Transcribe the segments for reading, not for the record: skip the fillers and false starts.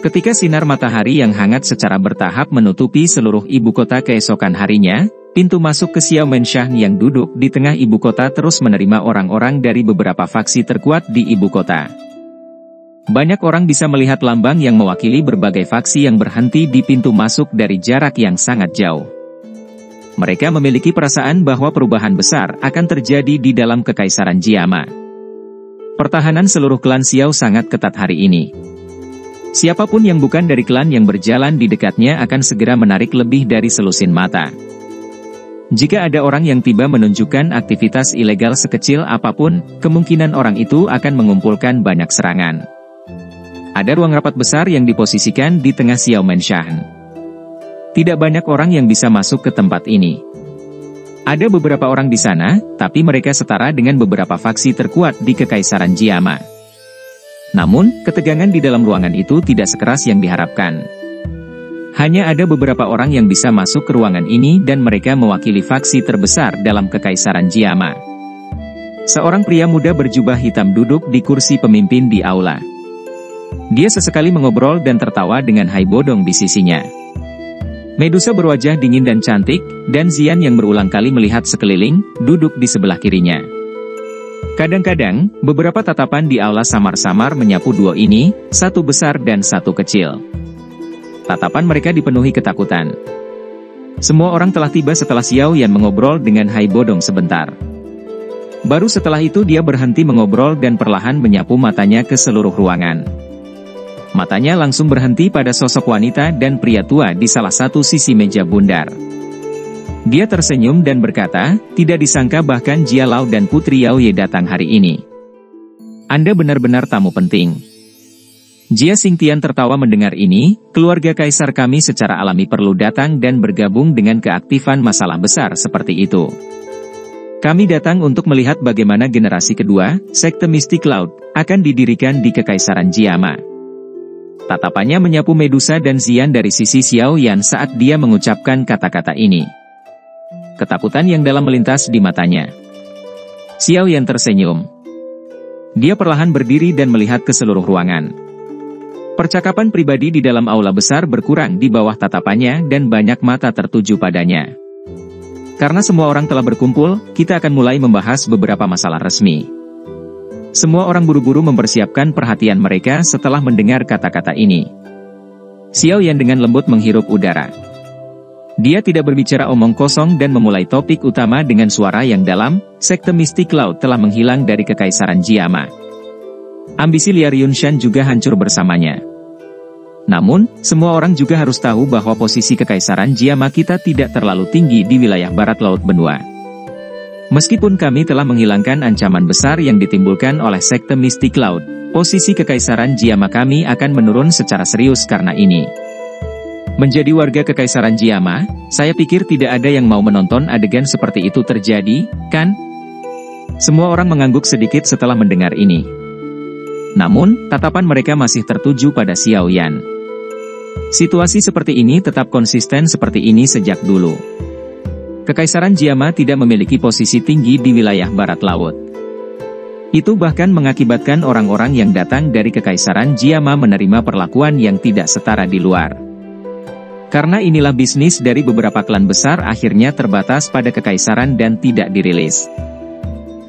Ketika sinar matahari yang hangat secara bertahap menutupi seluruh ibu kota keesokan harinya, pintu masuk ke Xiaomenshang yang duduk di tengah ibu kota terus menerima orang-orang dari beberapa faksi terkuat di ibu kota. Banyak orang bisa melihat lambang yang mewakili berbagai faksi yang berhenti di pintu masuk dari jarak yang sangat jauh. Mereka memiliki perasaan bahwa perubahan besar akan terjadi di dalam Kekaisaran Jiama. Pertahanan seluruh klan Xiao sangat ketat hari ini. Siapapun yang bukan dari klan yang berjalan di dekatnya akan segera menarik lebih dari selusin mata. Jika ada orang yang tiba menunjukkan aktivitas ilegal sekecil apapun, kemungkinan orang itu akan mengumpulkan banyak serangan. Ada ruang rapat besar yang diposisikan di tengah Xiaomenshang. Tidak banyak orang yang bisa masuk ke tempat ini. Ada beberapa orang di sana, tapi mereka setara dengan beberapa faksi terkuat di Kekaisaran Jiama. Namun, ketegangan di dalam ruangan itu tidak sekeras yang diharapkan. Hanya ada beberapa orang yang bisa masuk ke ruangan ini dan mereka mewakili faksi terbesar dalam Kekaisaran Jiama. Seorang pria muda berjubah hitam duduk di kursi pemimpin di aula. Dia sesekali mengobrol dan tertawa dengan Hai Bodong di sisinya. Medusa berwajah dingin dan cantik, dan Zian yang berulang kali melihat sekeliling, duduk di sebelah kirinya. Kadang-kadang, beberapa tatapan di aula samar-samar menyapu duo ini, satu besar dan satu kecil. Tatapan mereka dipenuhi ketakutan. Semua orang telah tiba setelah Xiao Yan mengobrol dengan Hai Bodong sebentar. Baru setelah itu dia berhenti mengobrol dan perlahan menyapu matanya ke seluruh ruangan. Matanya langsung berhenti pada sosok wanita dan pria tua di salah satu sisi meja bundar. Dia tersenyum dan berkata, tidak disangka bahkan Jia Lao dan Putri Yao Ye datang hari ini. Anda benar-benar tamu penting. Jia Xingtian tertawa mendengar ini, keluarga kaisar kami secara alami perlu datang dan bergabung dengan keaktifan masalah besar seperti itu. Kami datang untuk melihat bagaimana generasi kedua, sekte Mystic Cloud, akan didirikan di Kekaisaran Jiama. Tatapannya menyapu Medusa dan Zian dari sisi Xiao Yan saat dia mengucapkan kata-kata ini. Ketakutan yang dalam melintas di matanya. Xiao Yan tersenyum. Dia perlahan berdiri dan melihat ke seluruh ruangan. Percakapan pribadi di dalam aula besar berkurang di bawah tatapannya dan banyak mata tertuju padanya. Karena semua orang telah berkumpul, kita akan mulai membahas beberapa masalah resmi. Semua orang buru-buru mempersiapkan perhatian mereka setelah mendengar kata-kata ini. Xiao Yan dengan lembut menghirup udara. Dia tidak berbicara omong kosong dan memulai topik utama dengan suara yang dalam, sekte Mystic Cloud telah menghilang dari Kekaisaran Jiama. Ambisi liar Yunshan juga hancur bersamanya. Namun, semua orang juga harus tahu bahwa posisi Kekaisaran Jiama kita tidak terlalu tinggi di wilayah barat laut benua. Meskipun kami telah menghilangkan ancaman besar yang ditimbulkan oleh sekte Mystic Cloud, posisi Kekaisaran Jiama kami akan menurun secara serius karena ini. Menjadi warga Kekaisaran Jiama, saya pikir tidak ada yang mau menonton adegan seperti itu terjadi, kan? Semua orang mengangguk sedikit setelah mendengar ini. Namun, tatapan mereka masih tertuju pada Xiao Yan. Situasi seperti ini tetap konsisten seperti ini sejak dulu. Kekaisaran Jiama tidak memiliki posisi tinggi di wilayah barat laut. Itu bahkan mengakibatkan orang-orang yang datang dari Kekaisaran Jiama menerima perlakuan yang tidak setara di luar. Karena inilah bisnis dari beberapa klan besar akhirnya terbatas pada kekaisaran dan tidak dirilis.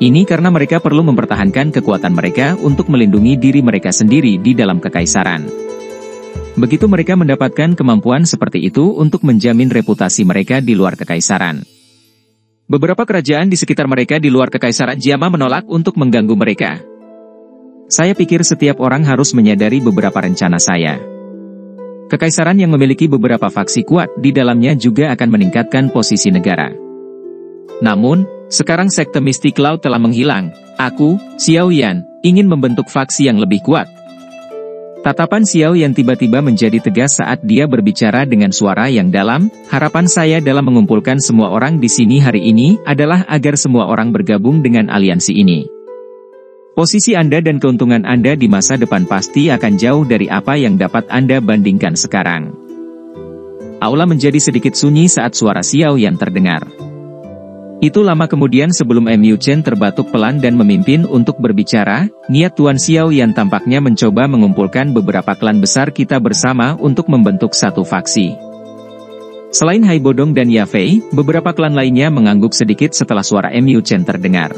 Ini karena mereka perlu mempertahankan kekuatan mereka untuk melindungi diri mereka sendiri di dalam kekaisaran. Begitu mereka mendapatkan kemampuan seperti itu untuk menjamin reputasi mereka di luar kekaisaran. Beberapa kerajaan di sekitar mereka di luar Kekaisaran Jiama menolak untuk mengganggu mereka. Saya pikir setiap orang harus menyadari beberapa rencana saya. Kekaisaran yang memiliki beberapa faksi kuat di dalamnya juga akan meningkatkan posisi negara. Namun, sekarang sekte Mystic Cloud telah menghilang. Aku, Xiao Yan, ingin membentuk faksi yang lebih kuat. Tatapan Xiao Yan tiba-tiba menjadi tegas saat dia berbicara dengan suara yang dalam. Harapan saya dalam mengumpulkan semua orang di sini hari ini adalah agar semua orang bergabung dengan aliansi ini. Posisi Anda dan keuntungan Anda di masa depan pasti akan jauh dari apa yang dapat Anda bandingkan sekarang. Aula menjadi sedikit sunyi saat suara Xiao Yan terdengar. Itu lama kemudian sebelum Mu Chen terbatuk pelan dan memimpin untuk berbicara, niat Tuan Xiao Yan tampaknya mencoba mengumpulkan beberapa klan besar kita bersama untuk membentuk satu faksi. Selain Hai Bodong dan Ya Fei, beberapa klan lainnya mengangguk sedikit setelah suara Mu Chen terdengar.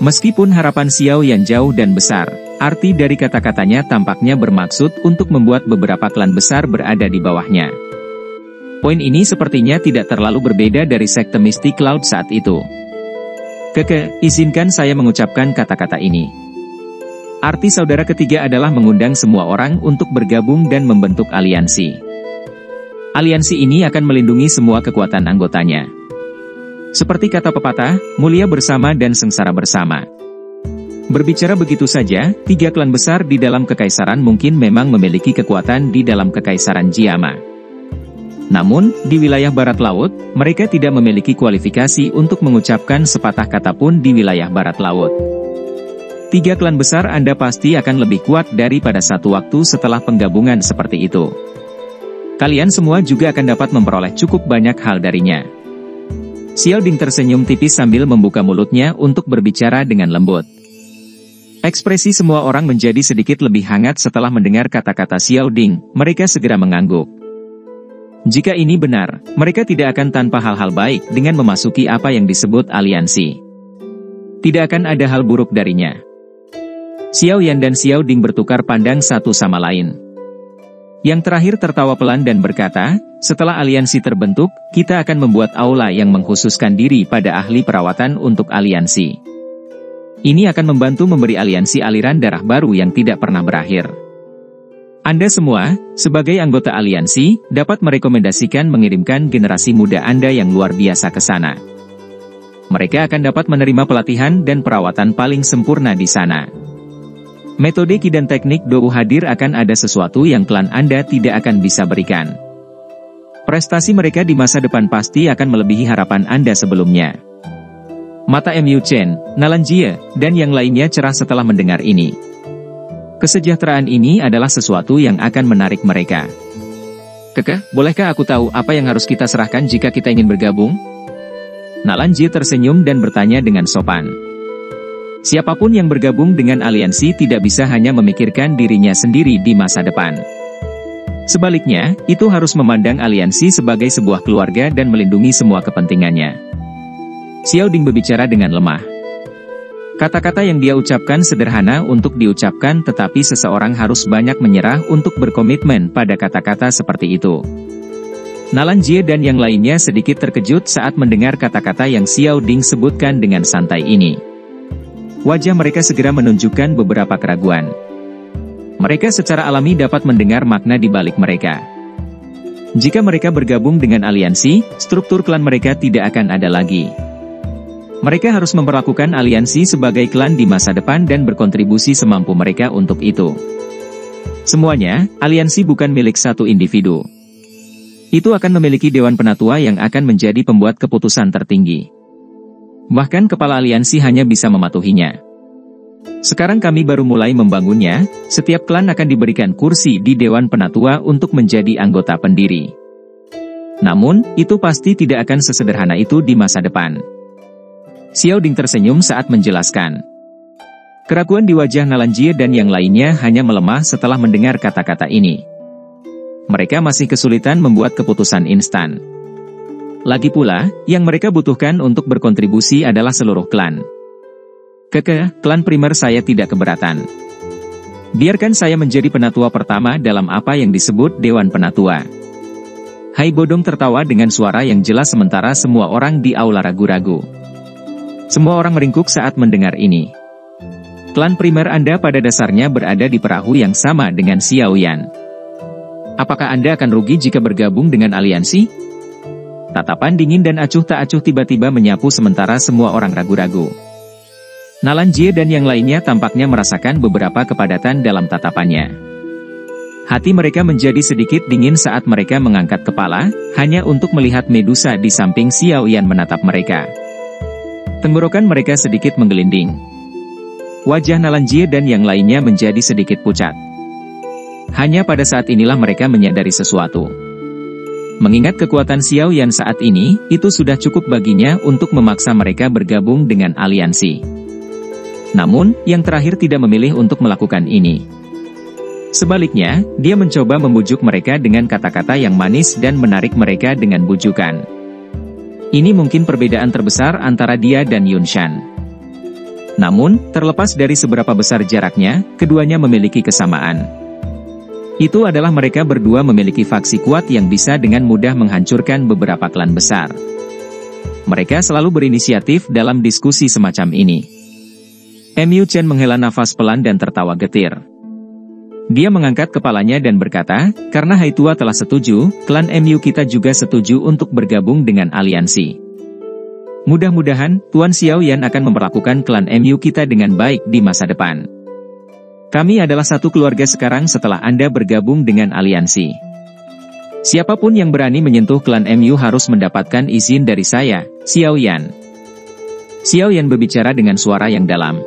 Meskipun harapan Xiao Yan jauh dan besar, arti dari kata-katanya tampaknya bermaksud untuk membuat beberapa klan besar berada di bawahnya. Poin ini sepertinya tidak terlalu berbeda dari sekte mistik Cloud saat itu. Izinkan saya mengucapkan kata-kata ini. Arti saudara ketiga adalah mengundang semua orang untuk bergabung dan membentuk aliansi. Aliansi ini akan melindungi semua kekuatan anggotanya. Seperti kata pepatah, mulia bersama dan sengsara bersama. Berbicara begitu saja, 3 klan besar di dalam kekaisaran mungkin memang memiliki kekuatan di dalam kekaisaran Jiama. Namun, di wilayah barat laut, mereka tidak memiliki kualifikasi untuk mengucapkan sepatah kata pun di wilayah barat laut. 3 klan besar Anda pasti akan lebih kuat daripada satu waktu setelah penggabungan seperti itu. Kalian semua juga akan dapat memperoleh cukup banyak hal darinya. Xiao Ding tersenyum tipis sambil membuka mulutnya untuk berbicara dengan lembut. Ekspresi semua orang menjadi sedikit lebih hangat setelah mendengar kata-kata Xiao Ding, mereka segera mengangguk. Jika ini benar, mereka tidak akan tanpa hal-hal baik dengan memasuki apa yang disebut aliansi. Tidak akan ada hal buruk darinya. Xiao Yan dan Xiao Ding bertukar pandang satu sama lain. Yang terakhir tertawa pelan dan berkata, setelah aliansi terbentuk, kita akan membuat aula yang mengkhususkan diri pada ahli perawatan untuk aliansi. Ini akan membantu memberi aliansi aliran darah baru yang tidak pernah berakhir. Anda semua, sebagai anggota aliansi, dapat merekomendasikan mengirimkan generasi muda Anda yang luar biasa ke sana. Mereka akan dapat menerima pelatihan dan perawatan paling sempurna di sana. Metode Qi dan teknik Dou hadir akan ada sesuatu yang klan Anda tidak akan bisa berikan. Prestasi mereka di masa depan pasti akan melebihi harapan Anda sebelumnya. Mata Mu Chen, Nalan Jie, dan yang lainnya cerah setelah mendengar ini. Kesejahteraan ini adalah sesuatu yang akan menarik mereka. Bolehkah aku tahu apa yang harus kita serahkan jika kita ingin bergabung? Nalan Jie tersenyum dan bertanya dengan sopan. Siapapun yang bergabung dengan aliansi tidak bisa hanya memikirkan dirinya sendiri di masa depan. Sebaliknya, itu harus memandang aliansi sebagai sebuah keluarga dan melindungi semua kepentingannya. Xiao Ding berbicara dengan lemah. Kata-kata yang dia ucapkan sederhana untuk diucapkan, tetapi seseorang harus banyak menyerah untuk berkomitmen pada kata-kata seperti itu. Nalan Jie dan yang lainnya sedikit terkejut saat mendengar kata-kata yang Xiao Ding sebutkan dengan santai ini. Wajah mereka segera menunjukkan beberapa keraguan. Mereka secara alami dapat mendengar makna di balik mereka. Jika mereka bergabung dengan aliansi, struktur klan mereka tidak akan ada lagi. Mereka harus memperlakukan aliansi sebagai klan di masa depan dan berkontribusi semampu mereka untuk itu. Semuanya, aliansi bukan milik satu individu. Itu akan memiliki Dewan Penatua yang akan menjadi pembuat keputusan tertinggi. Bahkan kepala aliansi hanya bisa mematuhinya. Sekarang kami baru mulai membangunnya, setiap klan akan diberikan kursi di Dewan Penatua untuk menjadi anggota pendiri. Namun, itu pasti tidak akan sesederhana itu di masa depan. Xiao Ding tersenyum saat menjelaskan. Keraguan di wajah Nalan Jie dan yang lainnya hanya melemah setelah mendengar kata-kata ini. Mereka masih kesulitan membuat keputusan instan. Lagi pula, yang mereka butuhkan untuk berkontribusi adalah seluruh klan. Klan primer saya tidak keberatan. Biarkan saya menjadi penatua pertama dalam apa yang disebut Dewan Penatua. Hai Bodong tertawa dengan suara yang jelas sementara semua orang di aula ragu-ragu. Semua orang meringkuk saat mendengar ini. Klan primer Anda pada dasarnya berada di perahu yang sama dengan Xiao Yan. Apakah Anda akan rugi jika bergabung dengan aliansi? Tatapan dingin dan acuh tak acuh tiba-tiba menyapu sementara semua orang ragu-ragu. Nalan Jie dan yang lainnya tampaknya merasakan beberapa kepadatan dalam tatapannya. Hati mereka menjadi sedikit dingin saat mereka mengangkat kepala, hanya untuk melihat Medusa di samping Xiao Yan menatap mereka. Tenggorokan mereka sedikit menggelinding. Wajah Nalan Jie dan yang lainnya menjadi sedikit pucat. Hanya pada saat inilah mereka menyadari sesuatu. Mengingat kekuatan Xiao Yan saat ini, itu sudah cukup baginya untuk memaksa mereka bergabung dengan aliansi. Namun, yang terakhir tidak memilih untuk melakukan ini. Sebaliknya, dia mencoba membujuk mereka dengan kata-kata yang manis dan menarik mereka dengan bujukan. Ini mungkin perbedaan terbesar antara dia dan Yunshan. Namun, terlepas dari seberapa besar jaraknya, keduanya memiliki kesamaan. Itu adalah mereka berdua memiliki faksi kuat yang bisa dengan mudah menghancurkan beberapa klan besar. Mereka selalu berinisiatif dalam diskusi semacam ini. Mu Chen menghela nafas pelan dan tertawa getir. Dia mengangkat kepalanya dan berkata, karena Hai Tua telah setuju, klan Mu kita juga setuju untuk bergabung dengan aliansi. Mudah-mudahan, Tuan Xiao Yan akan memperlakukan klan Mu kita dengan baik di masa depan. Kami adalah satu keluarga sekarang setelah Anda bergabung dengan aliansi. Siapapun yang berani menyentuh klan Mu harus mendapatkan izin dari saya, Xiao Yan. Xiao Yan berbicara dengan suara yang dalam.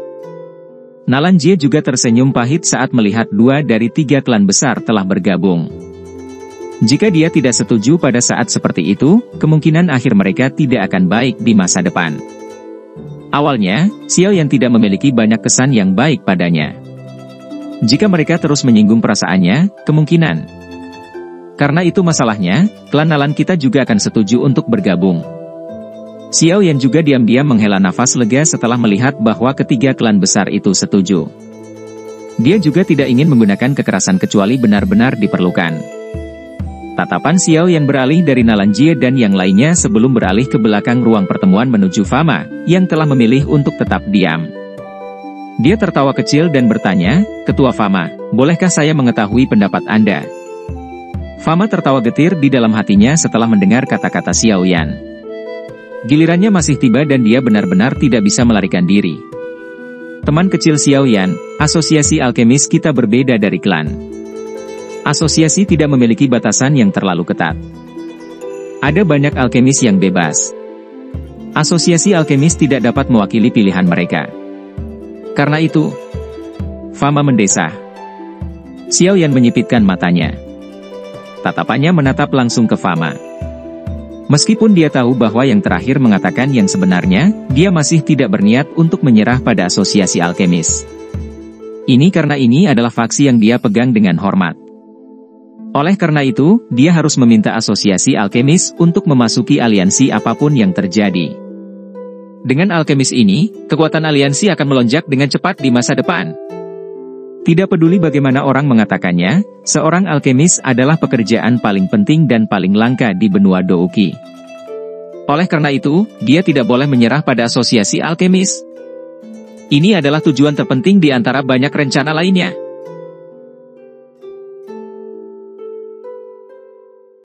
Nalan Jie juga tersenyum pahit saat melihat 2 dari 3 klan besar telah bergabung. Jika dia tidak setuju pada saat seperti itu, kemungkinan akhir mereka tidak akan baik di masa depan. Awalnya, Xiao Yan tidak memiliki banyak kesan yang baik padanya. Jika mereka terus menyinggung perasaannya, kemungkinan. Karena itu masalahnya, klan Nalan kita juga akan setuju untuk bergabung. Xiao Yan juga diam-diam menghela nafas lega setelah melihat bahwa ketiga klan besar itu setuju. Dia juga tidak ingin menggunakan kekerasan kecuali benar-benar diperlukan. Tatapan Xiao Yan beralih dari Nalan Jie dan yang lainnya sebelum beralih ke belakang ruang pertemuan menuju Fama, yang telah memilih untuk tetap diam. Dia tertawa kecil dan bertanya, Ketua Fama, bolehkah saya mengetahui pendapat Anda? Fama tertawa getir di dalam hatinya setelah mendengar kata-kata Xiao Yan. Gilirannya masih tiba dan dia benar-benar tidak bisa melarikan diri. Teman kecil Xiao Yan, asosiasi alkemis kita berbeda dari klan. Asosiasi tidak memiliki batasan yang terlalu ketat. Ada banyak alkemis yang bebas. Asosiasi alkemis tidak dapat mewakili pilihan mereka. Karena itu, Fama mendesah. Xiao Yan menyipitkan matanya. Tatapannya menatap langsung ke Fama. Meskipun dia tahu bahwa yang terakhir mengatakan yang sebenarnya, dia masih tidak berniat untuk menyerah pada asosiasi alkemis. Ini karena ini adalah faksi yang dia pegang dengan hormat. Oleh karena itu, dia harus meminta asosiasi alkemis untuk memasuki aliansi apapun yang terjadi. Dengan alkemis ini, kekuatan aliansi akan melonjak dengan cepat di masa depan. Tidak peduli bagaimana orang mengatakannya, seorang alkemis adalah pekerjaan paling penting dan paling langka di benua Douki. Oleh karena itu, dia tidak boleh menyerah pada asosiasi alkemis. Ini adalah tujuan terpenting di antara banyak rencana lainnya.